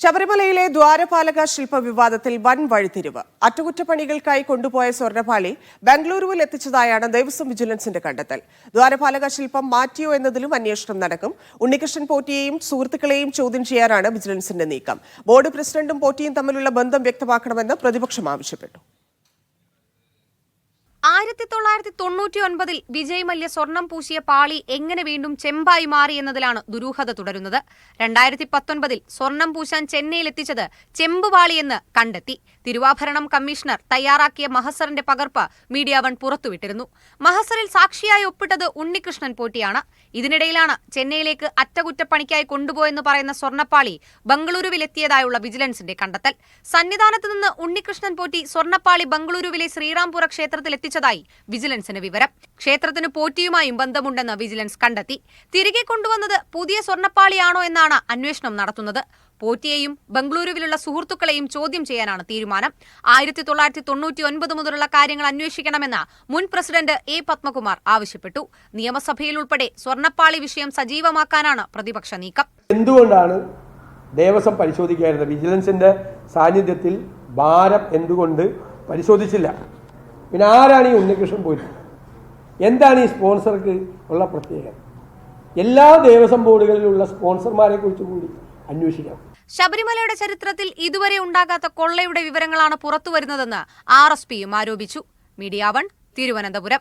ശബരിമലയിലെ ദ്വാരപാലക ശില്പ വിവാദത്തിൽ വൻ വഴിത്തിരിവ്. അറ്റകുറ്റപ്പണികൾക്കായി കൊണ്ടുപോയ സ്വർണ്ണപ്പാളി ബംഗളൂരുവിൽ എത്തിച്ചതായാണ് ദേവസ്വം വിജിലൻസിന്റെ കണ്ടെത്തൽ. ദ്വാരപാലക ശില്പം മാറ്റിയോ എന്നതിലും അന്വേഷണം നടക്കും. ഉണ്ണികൃഷ്ണൻ പോറ്റിയെയും സുഹൃത്തുക്കളെയും ചോദ്യം ചെയ്യാനാണ് വിജിലൻസിന്റെ നീക്കം. ബോർഡ് പ്രസിഡന്റും പോറ്റിയും തമ്മിലുള്ള ബന്ധം വ്യക്തമാക്കണമെന്ന് പ്രതിപക്ഷം ആവശ്യപ്പെട്ടു. 1999 വിജയ് മല്യ സ്വർണം പൂശിയ പാളി എങ്ങനെ വീണ്ടും ചെമ്പായി മാറി എന്നതിലാണ് ദുരൂഹത തുടരുന്നത്. 2019 സ്വർണം പൂശാൻ ചെന്നൈയിലെത്തിച്ചത് ചെമ്പുപാളിയെന്ന് കണ്ടെത്തി. തിരുവാഭരണം കമ്മീഷണർ തയ്യാറാക്കിയ മഹസറിന്റെ പകർപ്പ് മീഡിയ വൺ പുറത്തുവിട്ടിരുന്നു. മഹസറിൽ സാക്ഷിയായി ഒപ്പിട്ടത് ഉണ്ണികൃഷ്ണൻ പോറ്റിയാണ്. ഇതിനിടയിലാണ് ചെന്നൈയിലേക്ക് അറ്റകുറ്റപ്പണിക്കായി കൊണ്ടുപോയെന്ന് പറയുന്ന സ്വർണ്ണപ്പാളി ബംഗളൂരുവിലെത്തിയതായുള്ള വിജിലൻസിന്റെ കണ്ടെത്തൽ. സന്നിധാനത്ത് നിന്ന് ഉണ്ണികൃഷ്ണൻ പോറ്റി സ്വർണ്ണപ്പാളി ബംഗളൂരുവിലെ ശ്രീറാംപുര ക്ഷേത്രത്തിൽ എത്തിച്ചതായി വിജിലൻസിന് വിവരം. ക്ഷേത്രത്തിന് പോറ്റിയുമായും ബന്ധമുണ്ടെന്ന് വിജിലൻസ് കണ്ടെത്തി. തിരികെ കൊണ്ടുവന്നത് പുതിയ സ്വർണ്ണപ്പാളിയാണോ എന്നാണ് അന്വേഷണം നടത്തുന്നത്. പോറ്റിയെയും ബംഗളൂരുവിലുള്ള സുഹൃത്തുക്കളെയും ചോദ്യം ചെയ്യാനാണ് തീരുമാനം. 1999 മുതലുള്ള കാര്യങ്ങൾ അന്വേഷിക്കണമെന്ന് മുൻ പ്രസിഡന്റ് എ പത്മകുമാർ ആവശ്യപ്പെട്ടു. നിയമസഭയിൽ ഉൾപ്പെടെ സ്വർണ്ണപ്പാളി വിഷയം സജീവമാക്കാനാണ് പ്രതിപക്ഷ നീക്കം. എന്തുകൊണ്ടാണ് ദേവസ്വം പരിശോധിക്കായിരുന്നത്? വിജിലൻസിന്റെ സാന്നിധ്യത്തിൽ ഭാരം എന്തുകൊണ്ട് പരിശോധിച്ചില്ല? പിന്നെ ആരാണ് ഈ ഉണ്ണികൃഷ്ണൻ പോറ്റി? എന്താണ് ഈ സ്പോൺസർക്ക് ഉള്ള പ്രത്യേകത? എല്ലാ ദേവസ്വം ബോർഡുകളിലുള്ള സ്പോൺസർമാരെ കുറിച്ച് കൂടി അന്വേഷിക്കണം. ശബരിമലയുടെ ചരിത്രത്തിൽ ഇതുവരെ ഉണ്ടാകാത്ത കൊള്ളയുടെ വിവരങ്ങളാണ് പുറത്തുവരുന്നതെന്ന് RSPയും ആരോപിച്ചു. Media one, Thiruvananthapuram.